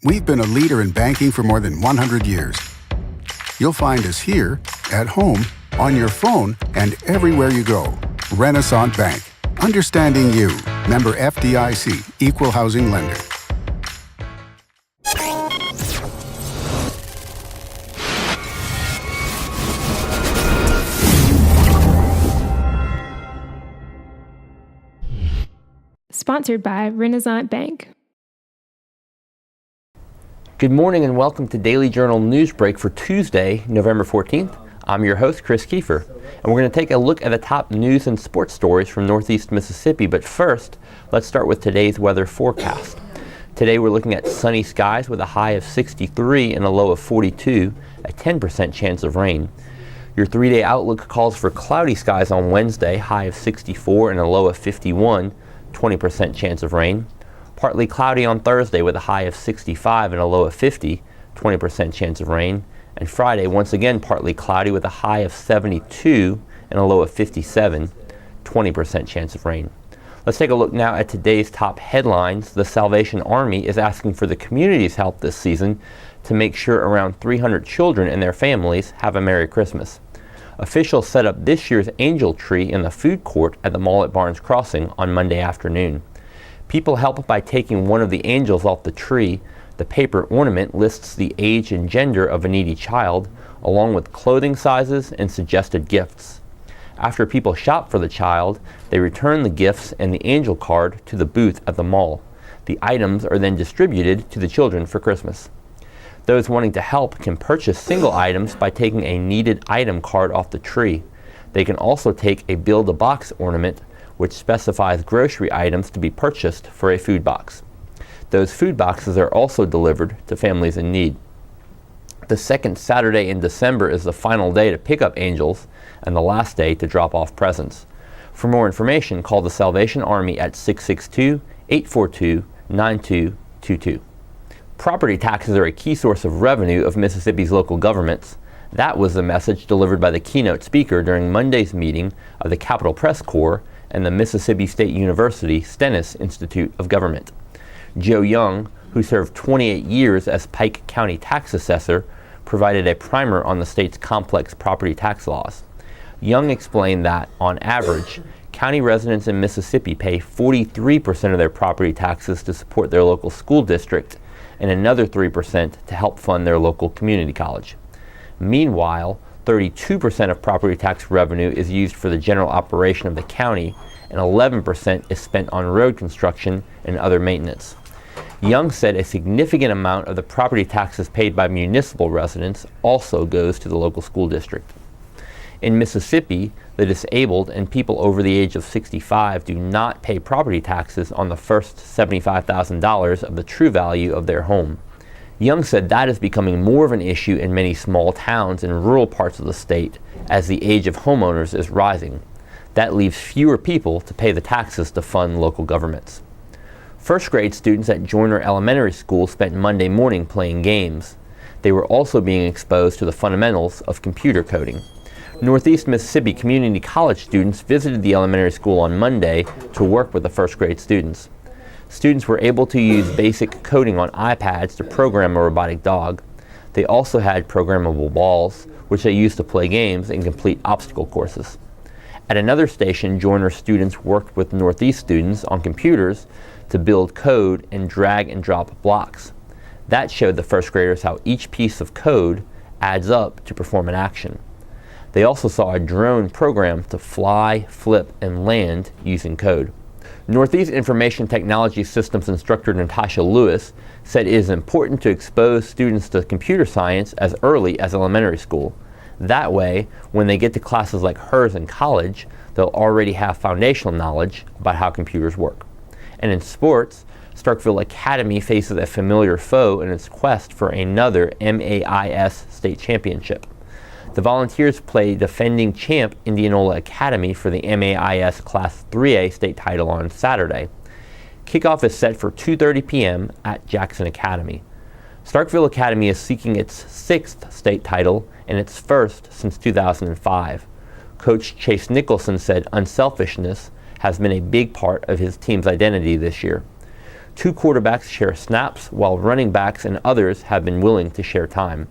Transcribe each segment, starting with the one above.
We've been a leader in banking for more than 100 years. You'll find us here, at home, on your phone, and everywhere you go. Renaissance Bank. Understanding you. Member FDIC. Equal housing lender. Sponsored by Renaissance Bank. Good morning and welcome to Daily Journal Newsbreak for Tuesday, November 14th. I'm your host, Chris Kiefer, and we're going to take a look at the top news and sports stories from Northeast Mississippi. But first, let's start with today's weather forecast. Today we're looking at sunny skies with a high of 63 and a low of 42, a 10% chance of rain. Your 3-day outlook calls for cloudy skies on Wednesday, high of 64 and a low of 51, 20% chance of rain. Partly cloudy on Thursday with a high of 65 and a low of 50, 20% chance of rain. And Friday, once again, partly cloudy with a high of 72 and a low of 57, 20% chance of rain. Let's take a look now at today's top headlines. The Salvation Army is asking for the community's help this season to make sure around 300 children and their families have a Merry Christmas. Officials set up this year's angel tree in the food court at the mall at Barnes Crossing on Monday afternoon. People help by taking one of the angels off the tree. The paper ornament lists the age and gender of a needy child, along with clothing sizes and suggested gifts. After people shop for the child, they return the gifts and the angel card to the booth at the mall. The items are then distributed to the children for Christmas. Those wanting to help can purchase single items by taking a needed item card off the tree. They can also take a Build-A-Box ornament, which specifies grocery items to be purchased for a food box. Those food boxes are also delivered to families in need. The second Saturday in December is the final day to pick up angels and the last day to drop off presents. For more information, call the Salvation Army at 662-842-9222. Property taxes are a key source of revenue of Mississippi's local governments. That was the message delivered by the keynote speaker during Monday's meeting of the Capitol Press Corps and the Mississippi State University Stennis Institute of Government. Joe Young, who served 28 years as Pike County tax assessor, provided a primer on the state's complex property tax laws. Young explained that, on average, county residents in Mississippi pay 43% of their property taxes to support their local school district and another 3% to help fund their local community college. Meanwhile, 32% of property tax revenue is used for the general operation of the county, and 11% is spent on road construction and other maintenance. Young said a significant amount of the property taxes paid by municipal residents also goes to the local school district. In Mississippi, the disabled and people over the age of 65 do not pay property taxes on the first $75,000 of the true value of their home. Young said that is becoming more of an issue in many small towns and rural parts of the state as the age of homeowners is rising. That leaves fewer people to pay the taxes to fund local governments. First grade students at Joyner Elementary School spent Monday morning playing games. They were also being exposed to the fundamentals of computer coding. Northeast Mississippi Community College students visited the elementary school on Monday to work with the first grade students. Students were able to use basic coding on iPads to program a robotic dog. They also had programmable balls, which they used to play games and complete obstacle courses. At another station, Joyner students worked with Northeast students on computers to build code and drag and drop blocks. That showed the first graders how each piece of code adds up to perform an action. They also saw a drone program to fly, flip, and land using code. Northeast Information Technology Systems instructor Natasha Lewis said it is important to expose students to computer science as early as elementary school. That way, when they get to classes like hers in college, they'll already have foundational knowledge about how computers work. And in sports, Starkville Academy faces a familiar foe in its quest for another MAIS state championship. The Volunteers play defending champ Indianola Academy for the MAIS Class 3A state title on Saturday. Kickoff is set for 2:30 p.m. at Jackson Academy. Starkville Academy is seeking its 6th state title and its first since 2005. Coach Chase Nicholson said unselfishness has been a big part of his team's identity this year. 2 quarterbacks share snaps, while running backs and others have been willing to share time.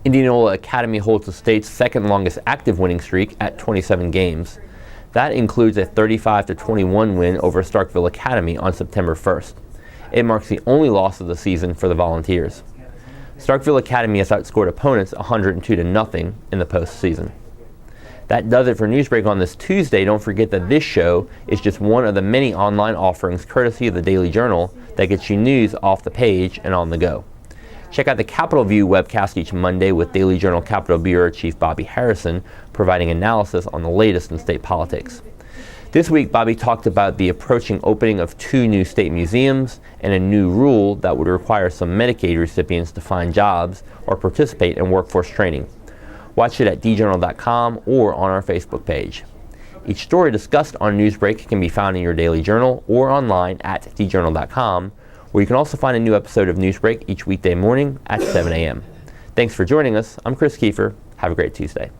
Indianola Academy holds the state's second longest active winning streak at 27 games. That includes a 35-21 win over Starkville Academy on September 1st. It marks the only loss of the season for the Volunteers. Starkville Academy has outscored opponents 102-0 in the postseason. That does it for Newsbreak on this Tuesday. Don't forget that this show is just one of the many online offerings courtesy of the Daily Journal that gets you news off the page and on the go. Check out the Capitol View webcast each Monday with Daily Journal Capitol Bureau Chief Bobby Harrison providing analysis on the latest in state politics. This week, Bobby talked about the approaching opening of 2 new state museums and a new rule that would require some Medicaid recipients to find jobs or participate in workforce training. Watch it at djournal.com or on our Facebook page. Each story discussed on Newsbreak can be found in your Daily Journal or online at djournal.com, where you can also find a new episode of Newsbreak each weekday morning at 7 a.m. Thanks for joining us. I'm Chris Kiefer. Have a great Tuesday.